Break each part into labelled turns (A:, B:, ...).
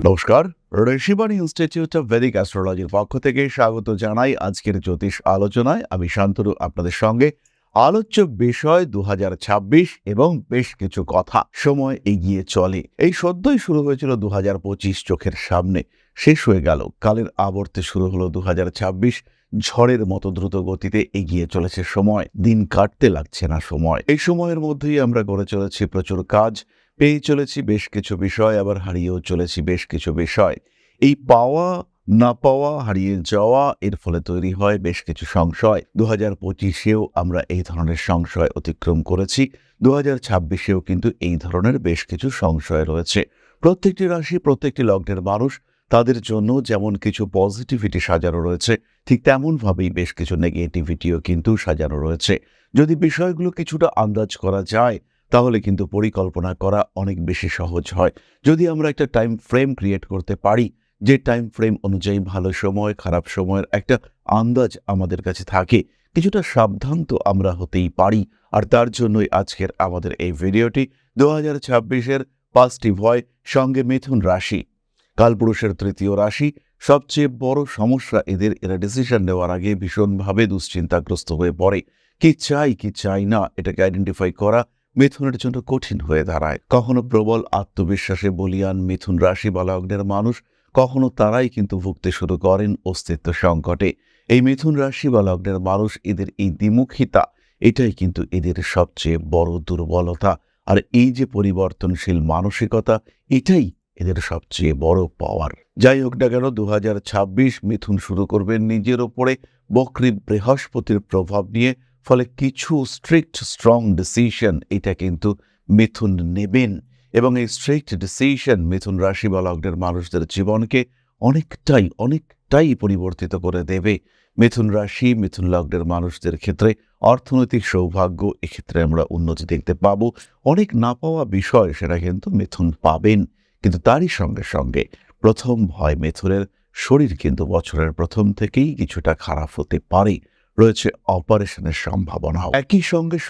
A: নমস্কার, Rishibani institute of Vedic অ্যাস্ট্রোলজির পক্ষ থেকে স্বাগত জানাই আজকের জ্যোতিষ আলোচনায়। আমি শান্তনু আপনাদের সঙ্গে। আলোচ্য বিষয় 2026 এবং বেশ কিছু কথা। সময় এগিয়ে চলে। এই সদ্যই শুরু হয়েছিল 2025, চোখের সামনে শেষ হয়ে গেল। কালের আবর্তে শুরু হলো 2026। ঝড়ের মতো দ্রুত গতিতে এগিয়ে চলেছে সময়। দিন কাটতে লাগছে না সময়। এই সময়ের মধ্যেই আমরা করে চলেছি প্রচুর কাজ, পেয়ে চলেছি বেশ কিছু বিষয়, আবার হারিয়েও চলেছি বেশ কিছু বিষয়। এই পাওয়া না পাওয়া, হারিয়ে যাওয়া, এর ফলে তৈরি হয় বেশ কিছু সংশয়। 2025-এও আমরা এই ধরনের সংশয় অতিক্রম করেছি। 2026-এও কিন্তু এই ধরনের বেশ কিছু সংশয় রয়েছে। প্রত্যেকটি রাশি, প্রত্যেকটি লগ্নের মানুষ, তাদের জন্য যেমন কিছু পজিটিভিটি সাজানো রয়েছে, ঠিক তেমনভাবেই বেশ কিছু নেগেটিভিটিও কিন্তু সাজানো রয়েছে। যদি বিষয়গুলো কিছুটা আন্দাজ করা যায়, তাহলে কিন্তু পরিকল্পনা করা অনেক বেশি সহজ হয়। যদি আমরা একটা টাইম ফ্রেম ক্রিয়েট করতে পারি, যে টাইম ফ্রেম অনুযায়ী ভালো সময়, খারাপ সময়ের একটা আন্দাজ আমাদের কাছে থাকে, কিছুটা সাবধান তো আমরা হতেই পারি। আর তার জন্যই আজকের আমাদের এই ভিডিওটি। 2026-এর 5টি ভয়, সঙ্গে মিথুন রাশি, কালপুরুষের তৃতীয় রাশি। সবচেয়ে বড় সমস্যা এরা ডিসিশন নেওয়ার আগে ভীষণভাবে দুশ্চিন্তাগ্রস্ত হয়ে পড়ে। কি চাই কি চাই না, এটাকে আইডেন্টিফাই করা মিথুনের জন্য কঠিন হয়ে দাঁড়ায়। কখনো প্রবল আত্মবিশ্বাসে বলীয়ান মিথুন রাশি বা লগ্নের মানুষ, কখনো তারাই কিন্তু ভুগতে শুরু করেন অস্তিত্ব সংকটে। এই মিথুন রাশি বা লগ্নের মানুষ, এদের এই দ্বিমুখিতা, এটাই কিন্তু এদের সবচেয়ে বড় দুর্বলতা। আর এই যে পরিবর্তনশীল মানসিকতা, এটাই এদের সবচেয়ে বড় পাওয়ার। যাই হোক না কেন, 2026 মিথুন শুরু করবেন নিজের ওপরে বক্রী বৃহস্পতির প্রভাব নিয়ে। ফলে কিছু স্ট্রিক্ট স্ট্রং ডিসিশন এটা কিন্তু মিথুন নেবেন, এবং এই স্ট্রিক্ট ডিসিশন মিথুন রাশি বা লগ্নের মানুষদের জীবনকে অনেকটাই পরিবর্তিত করে দেবে। মিথুন রাশি, মিথুন লগ্নের মানুষদের ক্ষেত্রে অর্থনৈতিক সৌভাগ্য, এক্ষেত্রে আমরা উন্নতি দেখতে পাবো। অনেক না পাওয়া বিষয়, সেটা কিন্তু মিথুন পাবেন। কিন্তু তারই সঙ্গে সঙ্গে প্রথম ভয় মিথুনের, শরীর কিন্তু বছরের প্রথম থেকেই কিছুটা খারাপ হতে পারে। রয়েছে অপারেশনের সম্ভাবনাও। একই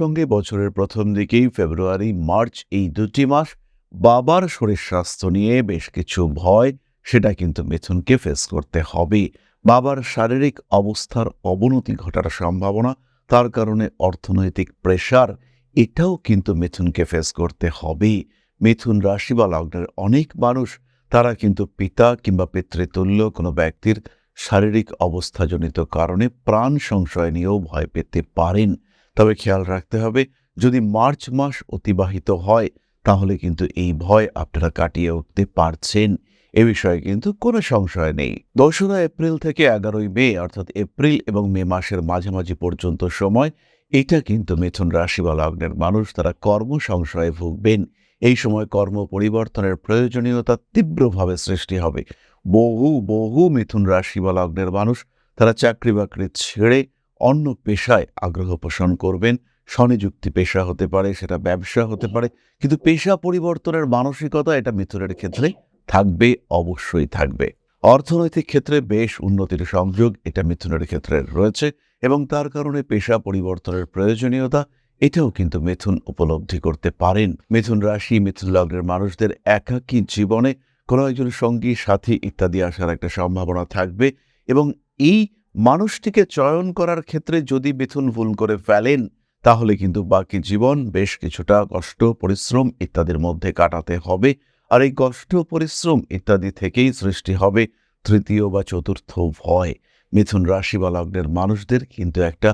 A: সঙ্গে বছরের প্রথম দিকেই ফেব্রুয়ারি, মার্চ, এই 2টি মাস বাবার শরীর স্বাস্থ্য নিয়ে বেশ কিছু ভয়, সেটা কিন্তু মিথুনকে ফেস করতে হবে। বাবার শারীরিক অবস্থার অবনতি ঘটার সম্ভাবনা, তার কারণে অর্থনৈতিক প্রেশার, এটাও কিন্তু মিথুনকে ফেস করতে হবে। মিথুন রাশি বা লগ্নের অনেক মানুষ, তারা কিন্তু পিতা কিংবা পিতৃতুল্য কোনো ব্যক্তির শারীরিক অবস্থাজনিত কারণে প্রাণ সংশয় নিয়েও ভয় পেতে পারেন। তবে খেয়াল রাখতে হবে, যদি মার্চ মাস অতিবাহিত হয়, তাহলে কিন্তু এই ভয় আপনারা কাটিয়ে উঠতে পারছেন, এ বিষয়ে কিন্তু কোনো সংশয় নেই। 2রা এপ্রিল থেকে 11ই মে, অর্থাৎ এপ্রিল এবং মে মাসের মাঝামাঝি পর্যন্ত সময়, এটা কিন্তু মিথুন রাশি বা লগ্নের মানুষ, তারা কর্ম সংশয়ে ভুগবেন। এই সময় কর্ম পরিবর্তনের প্রয়োজনীয়তা তীব্রভাবে সৃষ্টি হবে। বহু মিথুন রাশি বা লগ্নের মানুষ, তারা চাকরি বাকরি ছেড়ে অন্য পেশায় আগ্রহ পোষণ করবেন। স্বনিযুক্তি পেশা হতে পারে, সেটা ব্যবসা হতে পারে, কিন্তু পেশা পরিবর্তনের মানসিকতা এটা মিথুনের ক্ষেত্রে থাকবে, অবশ্যই থাকবে। অর্থনৈতিক ক্ষেত্রে বেশ উন্নতির সংযোগ এটা মিথুনের ক্ষেত্রে রয়েছে, এবং তার কারণে পেশা পরিবর্তনের প্রয়োজনীয়তা, এটাও কিন্তু মিথুন উপলব্ধি করতে পারেন। মিথুন রাশি, মিথুন লগ্নের মানুষদের একাকী জীবনে কোনো একজন সঙ্গী, সাথী ইত্যাদি আসার একটা সম্ভাবনা থাকবে, এবং এই মানুষটিকে চয়ন করার ক্ষেত্রে যদি মিথুন ভুল করে ফেলেন, তাহলে কিন্তু বাকি জীবন বেশ কিছুটা কষ্ট, পরিশ্রম ইত্যাদির মধ্যে কাটাতে হবে। আর এই কষ্ট, পরিশ্রম ইত্যাদি থেকেই সৃষ্টি হবে তৃতীয় বা চতুর্থ ভয়। মিথুন রাশি বা লগ্নের মানুষদের কিন্তু একটা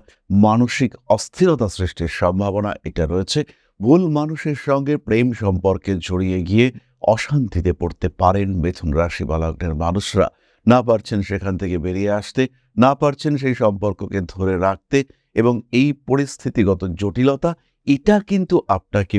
A: মানসিক অস্থিরতা সৃষ্টির সম্ভাবনা এটা রয়েছে। ভুল মানুষের সঙ্গে প্রেম সম্পর্কে জড়িয়ে গিয়ে অশান্তিতে পড়তে পারেন মিথুন রাশি বা লগ্নের মানুষরা। না পারছেন সেখান থেকে বেরিয়ে আসতে, না পারছেন সেই সম্পর্ককে ধরে রাখতে, এবং এই পরিস্থিতিগত জটিলতা, এটা কিন্তু আপনাকে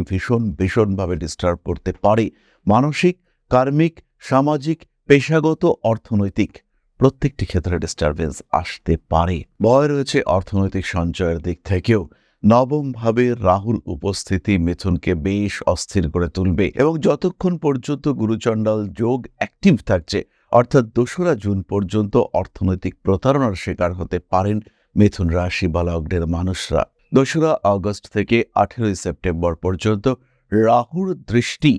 A: ভীষণভাবে ডিস্টার্ব করতে পারে। মানসিক, কার্মিক, সামাজিক, পেশাগত, অর্থনৈতিক প্রত্যেকটি ক্ষেত্রে ডিস্টারবেন্স আসতে পারে। ভয় রয়েছে অর্থনৈতিক সঞ্চয়ের দিক থেকেও। নবম ভাবে রাহুর উপস্থিতি মিথুনকে বেশ অস্থির করে তুলবে, এবং যতক্ষণ পর্যন্ত গুরুচণ্ডাল যোগ অ্যাক্টিভ থাকছে, অর্থাৎ 2রা জুন পর্যন্ত অর্থনৈতিক প্রতারণার শিকার হতে পারেন মিথুন রাশি বা লগ্নের মানুষরা। 2রা আগস্ট থেকে 18ই সেপ্টেম্বর পর্যন্ত রাহুর দৃষ্টি,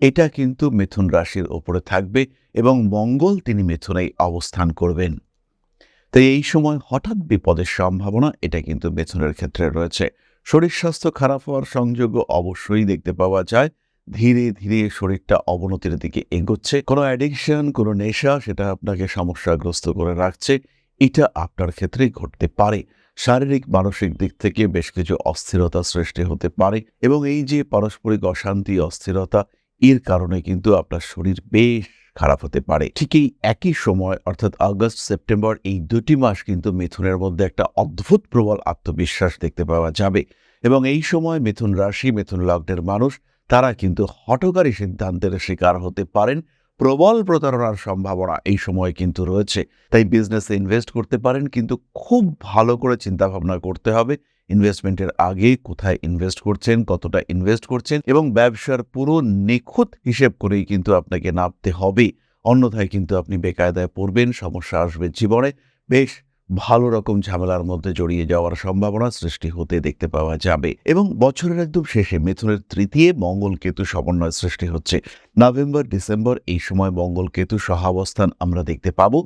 A: এটা কিন্তু মিথুন রাশির ওপরে থাকবে এবং মঙ্গল তিনি মিথুনেই অবস্থান করবেন। তাই এই সময় হঠাৎ বিপদের সম্ভাবনা এটা কিন্তু মিথুনের ক্ষেত্রে রয়েছে। শরীর স্বাস্থ্য খারাপ হওয়ার সংযোগও অবশ্যই দেখতে পাওয়া যায়। ধীরে ধীরে শরীরটা অবনতির দিকে এগোচ্ছে। কোনো অ্যাডিকশন, কোনো নেশা সেটা আপনাকে সমস্যাগ্রস্ত করে রাখছে। এটা আপনার ক্ষেত্রেই ঘটতে পারে। শারীরিক মানসিক দিক থেকে বেশ কিছু অস্থিরতা সৃষ্টি হতে পারে এবং এই যে পারস্পরিক অশান্তি, অস্থিরতা, এর কারণে কিন্তু আপনার শরীর বেশ খারাপ হতে পারে। ঠিক এই একই সময় অর্থাৎ আগস্ট, সেপ্টেম্বর এই ২টি মাস কিন্তু মিথুনের মধ্যে একটা অদ্ভুত প্রবল আত্মবিশ্বাস দেখতে পাওয়া যাবে এবং এই সময় মিথুন রাশি, মিথুন লগ্নের মানুষ তারা কিন্তু হঠকারী সিদ্ধান্তের শিকার হতে পারেন। প্রবল প্রতারণার সম্ভাবনা এই সময় কিন্তু রয়েছে। তাই বিজনেসে ইনভেস্ট করতে পারেন, কিন্তু খুব ভালো করে চিন্তাভাবনা করতে হবে ইনভেস্টমেন্টের আগে কোথায় ইনভেস্ট করছেন, কতটা ইনভেস্ট করছেন এবং ব্যবসার পুরো নিখুঁত হিসেব করেই কিন্তু আপনাকে নামতে হবে। অন্যথায় কিন্তু আপনি বেকায়দায় পড়বেন, সমস্যা আসবে জীবনে। বেশ ভালো রকম ঝামেলার মধ্যে জড়িয়ে যাওয়ার সম্ভাবনা সৃষ্টি হতে দেখতে পাওয়া যাবে এবং বছরের একদম শেষে মিথুনের তৃতীয় মঙ্গল কেতু সমন্বয় সৃষ্টি হচ্ছে। নভেম্বর, ডিসেম্বর এই সময় মঙ্গল কেতু সহাবস্থান আমরা দেখতে পাবো।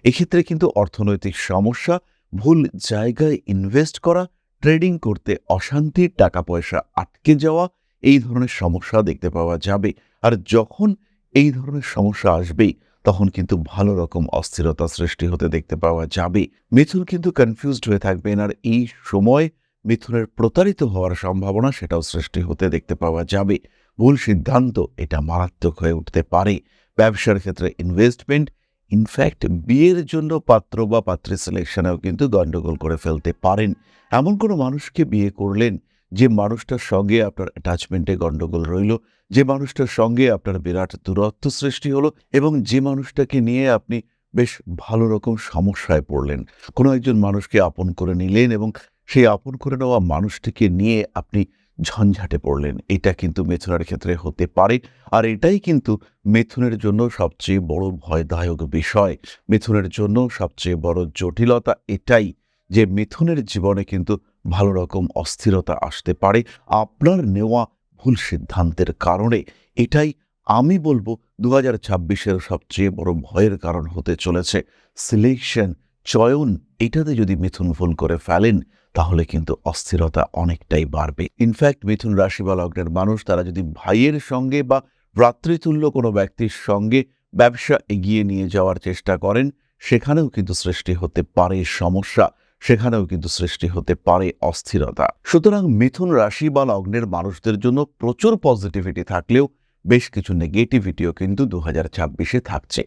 A: এক্ষেত্রে কিন্তু অর্থনৈতিক সমস্যা, ভুল জায়গায় ইনভেস্ট করা, ট্রেডিং করতে অশান্তি, টাকা পয়সা আটকে যাওয়া, এই ধরনের সমস্যা দেখতে পাওয়া যাবে। আর যখন এই ধরনের সমস্যা আসবেই তখন কিন্তু ভালো রকম অস্থিরতা সৃষ্টি হতে দেখতে পাওয়া যাবে। মিথুন কিন্তু কনফিউজড হয়ে থাকবেন আর এই সময় মিথুনের প্রতারিত হওয়ার সম্ভাবনা সেটাও সৃষ্টি হতে দেখতে পাওয়া যাবে। ভুল সিদ্ধান্ত এটা মারাত্মক হয়ে উঠতে পারে। ব্যবসার ক্ষেত্রে ইনভেস্টমেন্ট, ইনফ্যাক্ট বিয়ের জন্য পাত্র বা পাত্রী সিলেকশনেও কিন্তু গন্ডগোল করে ফেলতে পারেন। এমন কোনো মানুষকে বিয়ে করলেন যে মানুষটার সঙ্গে আপনার অ্যাটাচমেন্টে গন্ডগোল রইল, যে মানুষটার সঙ্গে আপনার বিরাট দূরত্ব সৃষ্টি হলো এবং যে মানুষটাকে নিয়ে আপনি বেশ ভালো রকম সমস্যায় পড়লেন। কোনো একজন মানুষকে আপন করে নিলেন এবং সেই আপন করে নেওয়া মানুষটিকে নিয়ে আপনি ঝঞ্ঝাটে পড়লেন। এটা কিন্তু মিথুনের ক্ষেত্রে হতে পারে আর এটাই কিন্তু মিথুনের জন্য সবচেয়ে বড় ভয়দায়ক বিষয়। মিথুনের জন্য সবচেয়ে বড় জটিলতা এটাই যে মিথুনের জীবনে কিন্তু ভালো রকম অস্থিরতা আসতে পারে আপনার নেওয়া ভুল সিদ্ধান্তের কারণে। এটাই আমি বলবো ২০২৬-এর সবচেয়ে বড় ভয়ের কারণ হতে চলেছে। সিলেকশন, চয়ন, এটাতে যদি মিথুন ভুল করে ফেলেন তাহলে কিন্তু অস্থিরতা অনেকটাই বাড়বে। ইনফ্যাক্ট মিথুন রাশি বা লগ্নের মানুষ তারা যদি ভাইয়ের সঙ্গে বা ভ্রাতৃতুল্য কোনো ব্যক্তির সঙ্গে ব্যবসা এগিয়ে নিয়ে যাওয়ার চেষ্টা করেন, সেখানেও কিন্তু সৃষ্টি হতে পারে সমস্যা, সেখানেও কিন্তু সৃষ্টি হতে পারে অস্থিরতা। সুতরাং মিথুন রাশি বা লগ্নের মানুষদের জন্য প্রচুর পজিটিভিটি থাকলেও বেশ কিছু নেগেটিভিটিও কিন্তু ২০২৬-এ থাকছে।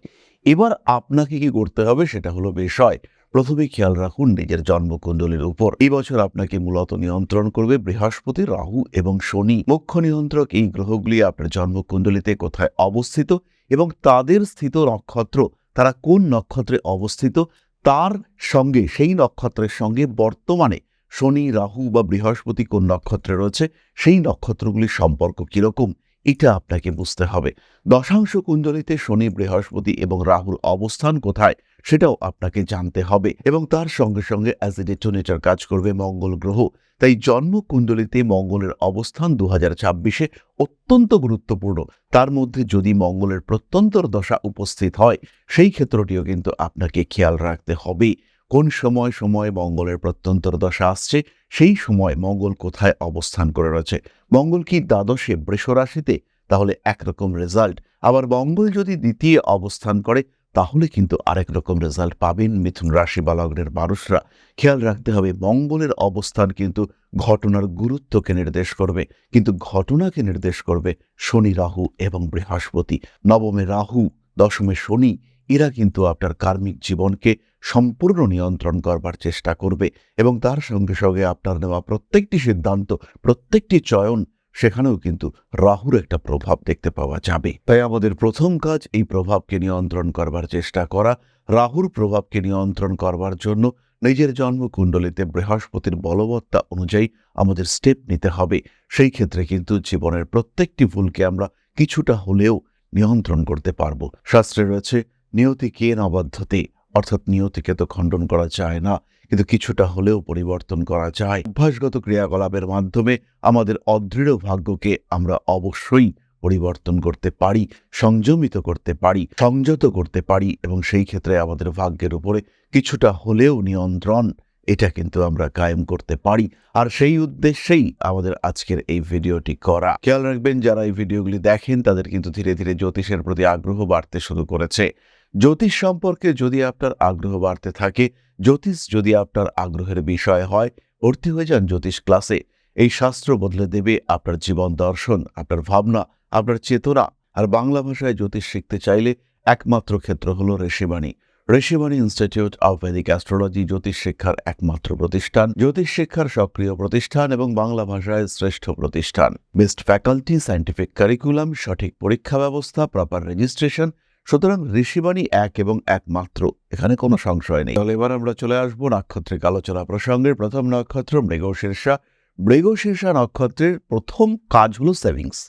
A: এবার আপনাকে কি করতে হবে সেটা হলো বিষয়। প্রথমে খেয়াল রাখুন নিজের জন্মকুণ্ডলীর উপর। এই বছর আপনাকে মূলত নিয়ন্ত্রণ করবে বৃহস্পতি, রাহু এবং শনি। মুখ্য নিয়ন্ত্রক এই গ্রহগুলি আপনার জন্মকুণ্ডলীতে কোথায় অবস্থিত এবং তাদের স্থিত নক্ষত্র, তারা কোন নক্ষত্রে অবস্থিত, তার সঙ্গে সেই নক্ষত্রের সঙ্গে বর্তমানে শনি, রাহু বা বৃহস্পতি কোন নক্ষত্রে রয়েছে, সেই নক্ষত্রগুলির সম্পর্ক কিরকম, এটা আপনাকে বুঝতে হবে। দশাংশ কুণ্ডলীতে শনি, বৃহস্পতি এবং রাহুর অবস্থান কোথায় সেটাও আপনাকে জানতে হবে এবং তার সঙ্গে সঙ্গে অ্যাজ এ ডেটোনেটর কাজ করবে মঙ্গল গ্রহ। তাই জন্ম কুণ্ডলীতে মঙ্গলের অবস্থান ২০২৬-এ অত্যন্ত গুরুত্বপূর্ণ। তার মধ্যে যদি মঙ্গলের প্রত্যন্তর দশা উপস্থিত হয় সেই ক্ষেত্রটিও কিন্তু আপনাকে খেয়াল রাখতে হবে। কোন সময় সময় মঙ্গলের প্রত্যন্তর দশা আসছে, সেই সময় মঙ্গল কোথায় অবস্থান করে রয়েছে। মঙ্গল কি দ্বাদশে বৃষ রাশিতে, তাহলে একরকম রেজাল্ট। আবার মঙ্গল যদি দ্বিতীয় অবস্থান করে তাহলে কিন্তু আরেক রকম রেজাল্ট পাবেন মিথুন রাশি বা লগ্নের মানুষরা। খেয়াল রাখতে হবে মঙ্গলের অবস্থান কিন্তু ঘটনার গুরুত্বকে নির্দেশ করবে, কিন্তু ঘটনাকে নির্দেশ করবে শনি, রাহু এবং বৃহস্পতি। নবমে রাহু, দশমে শনি, এরা কিন্তু আপনার কার্মিক জীবনকে সম্পূর্ণ নিয়ন্ত্রণ করবার চেষ্টা করবে এবং তার সঙ্গে সঙ্গে আপনার নেওয়া প্রত্যেকটি সিদ্ধান্ত, প্রত্যেকটি চয়ন, সেখানেও কিন্তু রাহুর একটা প্রভাব দেখতে পাওয়া যাবে। তাই আমাদের প্রথম কাজ এই প্রভাবকে নিয়ন্ত্রণ করবার চেষ্টা করা। রাহুর প্রভাবকে নিয়ন্ত্রণ করবার জন্য নিজের জন্মকুণ্ডলীতে বৃহস্পতির বলবত্তা অনুযায়ী আমাদের স্টেপ নিতে হবে। সেই ক্ষেত্রে কিন্তু জীবনের প্রত্যেকটি ভুলকে আমরা কিছুটা হলেও নিয়ন্ত্রণ করতে পারবো। শাস্ত্রে রয়েছে নিয়তিকে নবাধ্যতে, অর্থাৎ নিয়তিকে তো খণ্ডন করা যায় না, কিন্তু কিছুটা হলেও পরিবর্তন করা যায়। অভ্যাসগত ক্রিয়াকলাপের মাধ্যমে আমাদের অদৃঢ় ভাগ্যকে আমরা অবশ্যই পরিবর্তন করতে পারি, সংযমিত করতে পারি, সংযত করতে পারি এবং সেই ক্ষেত্রে আমাদের ভাগ্যের উপরে কিছুটা হলেও নিয়ন্ত্রণ এটা কিন্তু আমরা কায়েম করতে পারি। আর সেই উদ্দেশ্যেই আমাদের আজকের এই ভিডিওটি করা। খেয়াল রাখবেন, যারা এই ভিডিওগুলি দেখেন তাদের কিন্তু ধীরে ধীরে জ্যোতিষের প্রতি আগ্রহ বাড়তে শুরু করেছে। জ্যোতিষ সম্পর্কে যদি আপনার আগ্রহ বাড়তে থাকে, জ্যোতিষ যদি আপনার আগ্রহের বিষয় হয়, ভর্তি হয়ে যান জ্যোতিষ ক্লাসে। এই শাস্ত্র বদলে দেবে আপনার জীবন দর্শন, আপনার ভাবনা, আপনার চেতনা। আর বাংলা ভাষায় জ্যোতিষ শিখতে চাইলে একমাত্র ক্ষেত্র হলো Rishibani. Rishibani institute of Vedic astrology জ্যোতিষ শিক্ষার একমাত্র প্রতিষ্ঠান, জ্যোতিষ শিক্ষার সক্রিয় প্রতিষ্ঠান এবং বাংলা ভাষায় শ্রেষ্ঠ প্রতিষ্ঠান। বেস্ট ফ্যাকাল্টি, সায়েন্টিফিক কারিকুলাম, সঠিক পরীক্ষা ব্যবস্থা, প্রপার রেজিস্ট্রেশন। সুতরাং ঋষিবাণী এক এবং একমাত্র, এখানে কোনো সংশয় নেই। তাহলে এবার আমরা চলে আসবো নাক্ষত্রিক আলোচনা প্রসঙ্গে। প্রথম নক্ষত্র মৃগশীর্ষা। মৃগশীর্ষা নক্ষত্রের প্রথম কাজ হলো সেভিংস।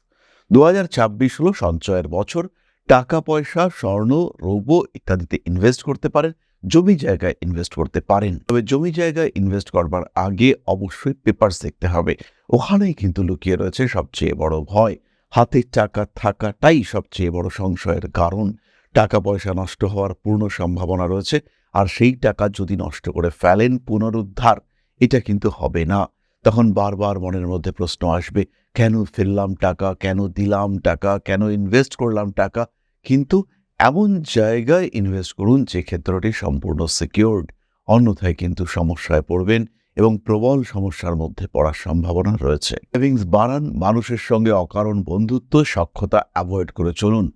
A: 2026 হলো সঞ্চয়ের বছর। টাকা পয়সা, স্বর্ণ, রৌপ্য ইত্যাদিতে ইনভেস্ট করতে পারেন, জমি জায়গায় ইনভেস্ট করতে পারেন। তবে জমি জায়গায় ইনভেস্ট করবার আগে অবশ্যই পেপারস দেখতে হবে। ওখানেই কিন্তু লুকিয়ে রয়েছে সবচেয়ে বড় ভয়। হাতে টাকা থাকাটাই সবচেয়ে বড় সংশয়ের কারণ। টাকা পয়সা নষ্ট হওয়ার পূর্ণ সম্ভাবনা রয়েছে, আর সেই টাকা যদি নষ্ট করে ফেলেন, পুনরুদ্ধার এটা কিন্তু হবে না। তখন বারবার মনের মধ্যে প্রশ্ন আসবে, কেন ফেললাম টাকা, কেন দিলাম টাকা, কেন ইনভেস্ট করলাম টাকা। কিন্তু এমন জায়গায় ইনভেস্ট করুন যে ক্ষেত্রটি সম্পূর্ণ সিকিউরড, অন্যথায় কিন্তু সমস্যায় পড়বেন এবং প্রবল সমস্যার মধ্যে পড়ার সম্ভাবনা রয়েছে। সেভিংস বাড়ান, মানুষের সঙ্গে অকারণ বন্ধুত্ব, সখ্যতা অ্যাভয়েড করে চলুন।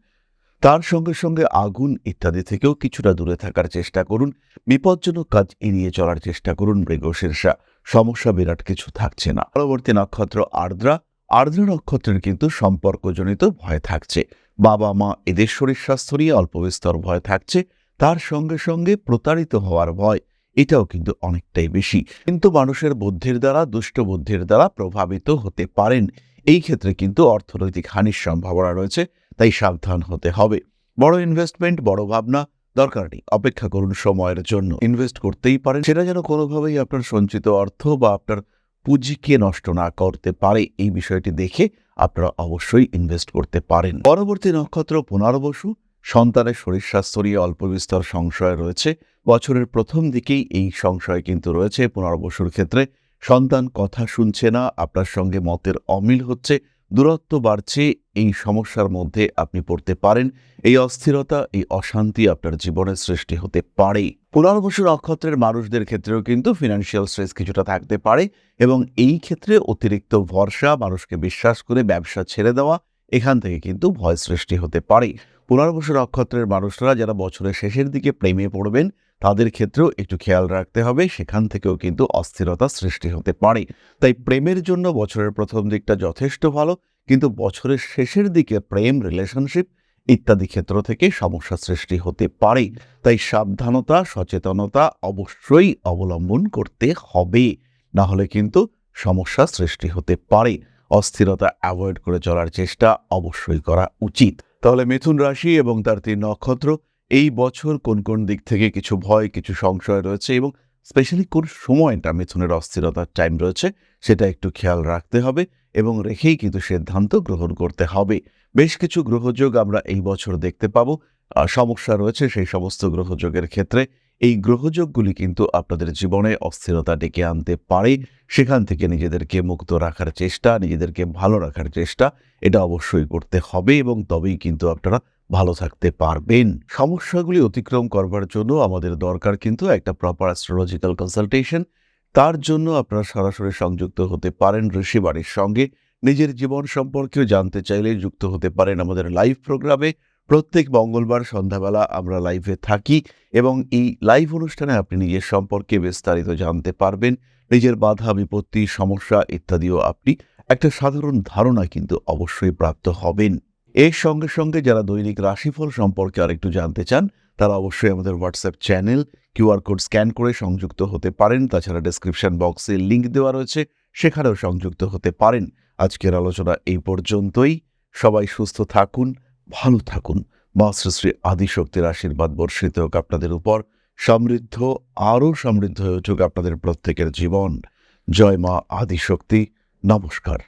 A: তার সঙ্গে সঙ্গে আগুন ইত্যাদি থেকেও কিছুটা দূরে থাকার চেষ্টা করুন। বিপজ্জনক কাজ এড়িয়ে চলার চেষ্টা করুন। মৃগশীর্ষা, সমস্যা বিরাট কিছু থাকছে না। পরবর্তী নক্ষত্র আর্দ্রা। আর্দ্রা নক্ষত্রের কিন্তু সম্পর্কজনিত ভয় থাকছে। বাবা মা এদের শরীর স্বাস্থ্য নিয়ে অল্প বিস্তর ভয় থাকছে। তার সঙ্গে সঙ্গে প্রতারিত হওয়ার ভয় এটাও কিন্তু অনেকটাই বেশি। কিন্তু মানুষের বুদ্ধির দ্বারা, দুষ্ট বুদ্ধির দ্বারা প্রভাবিত হতে পারেন। এই ক্ষেত্রে কিন্তু অর্থনৈতিক হানির সম্ভাবনা রয়েছে, তাই সাবধান হতে হবে। বড় ইনভেস্টমেন্ট, বড় ভাবনা দরকার নেই, অপেক্ষা করুন সময়ের জন্য। ইনভেস্ট করতেই পারেন, সেটা যেন কোনোভাবেই আপনার সঞ্চিত অর্থ বা আপনার পুঁজিকে নষ্ট না করতে পারে, এই বিষয়টি দেখে আপনারা অবশ্যই ইনভেস্ট করতে পারেন। পরবর্তী নক্ষত্র পুনর্বসু। সন্তানের শরীর স্বাস্থ্য নিয়ে অল্প বিস্তর সংশয় রয়েছে। বছরের প্রথম দিকেই এই সংশয় কিন্তু রয়েছে পুনর্বসুর ক্ষেত্রে। সন্তান কথা শুনছে না, আপনার সঙ্গে মতের অমিল হচ্ছে, দূরত্ব বাড়ছে, এই সমস্যার মধ্যে আপনি পড়তে পারেন। এই অস্থিরতা, এই অশান্তি আপনার জীবনের সৃষ্টি হতে পারে। পুনর্বসু নক্ষত্রের মানুষদের ক্ষেত্রেও কিন্তু ফিনান্সিয়াল স্ট্রেস কিছুটা থাকতে পারে এবং এই ক্ষেত্রে অতিরিক্ত ভরসা, মানুষকে বিশ্বাস করে ব্যবসা ছেড়ে দেওয়া, এখান থেকে কিন্তু ভয় সৃষ্টি হতে পারে। পুনর্বসু নক্ষত্রের মানুষরা যারা বছরের শেষের দিকে প্রেমে পড়বেন, তাদের ক্ষেত্রেও একটু খেয়াল রাখতে হবে, সেখান থেকেও কিন্তু অস্থিরতা সৃষ্টি হতে পারে। তাই প্রেমের জন্য বছরের প্রথম দিকটা যথেষ্ট ভালো, কিন্তু বছরের শেষের দিকে প্রেম, রিলেশনশিপ ইত্যাদি ক্ষেত্র থেকে সমস্যা সৃষ্টি হতে পারে। তাই সাবধানতা, সচেতনতা অবশ্যই অবলম্বন করতে হবে, না হলে কিন্তু সমস্যা সৃষ্টি হতে পারে। অস্থিরতা অ্যাভয়েড করে চলার চেষ্টা অবশ্যই করা উচিত। তাহলে মিথুন রাশি এবং তার 3 নক্ষত্র, এই বছর কোন কোন দিক থেকে কিছু ভয়, কিছু সংশয় রয়েছে এবং স্পেশালি কোন সময়টা মিথুনের অস্থিরতার টাইম রয়েছে, সেটা একটু খেয়াল রাখতে হবে এবং রেখেই কিন্তু সিদ্ধান্ত গ্রহণ করতে হবে। বেশ কিছু গ্রহযোগ আমরা এই বছর দেখতে পাবো। সমস্যা রয়েছে সেই সমস্ত গ্রহযোগের ক্ষেত্রে। এই গ্রহযোগগুলি কিন্তু আপনাদের জীবনে অস্থিরতা ডেকে আনতে পারে। সেখান থেকে নিজেদেরকে মুক্ত রাখার চেষ্টা, নিজেদেরকে ভালো রাখার চেষ্টা, এটা অবশ্যই করতে হবে এবং তবেই কিন্তু আপনারা ভালো থাকতে পারবেন। সমস্যাগুলি অতিক্রম করবার জন্য আমাদের দরকার কিন্তু একটা প্রপার অ্যাস্ট্রোলজিক্যাল কনসালটেশন। তার জন্য আপনারা সরাসরি সংযুক্ত হতে পারেন ঋষিবাণীর সঙ্গে। নিজের জীবন সম্পর্কেও জানতে চাইলে যুক্ত হতে পারেন আমাদের লাইভ প্রোগ্রামে। প্রত্যেক মঙ্গলবার সন্ধ্যাবেলা আমরা লাইভে থাকি এবং এই লাইভ অনুষ্ঠানে আপনি নিজের সম্পর্কে বিস্তারিত জানতে পারবেন। নিজের বাধা, বিপত্তি, সমস্যা ইত্যাদিও আপনি একটা সাধারণ ধারণা কিন্তু অবশ্যই প্রাপ্ত হবেন। এর সঙ্গে সঙ্গে যারা দৈনিক রাশিফল সম্পর্কে আরেকটু জানতে চান, তারা অবশ্যই আমাদের WhatsApp channel QR code scan করে সংযুক্ত হতে পারেন। তাছাড়া ডেসক্রিপশন বক্সে লিঙ্ক দেওয়া রয়েছে, সেখানেও সংযুক্ত হতে পারেন। আজকের আলোচনা এই পর্যন্তই। সবাই সুস্থ থাকুন, ভালো থাকুন। মা শ্রী শ্রী আদিশক্তির আশীর্বাদ বর্ষিত হোক আপনাদের উপর। সমৃদ্ধ, আরও সমৃদ্ধ হয়ে উঠুক আপনাদের প্রত্যেকের জীবন। জয় মা আদিশক্তি। নমস্কার।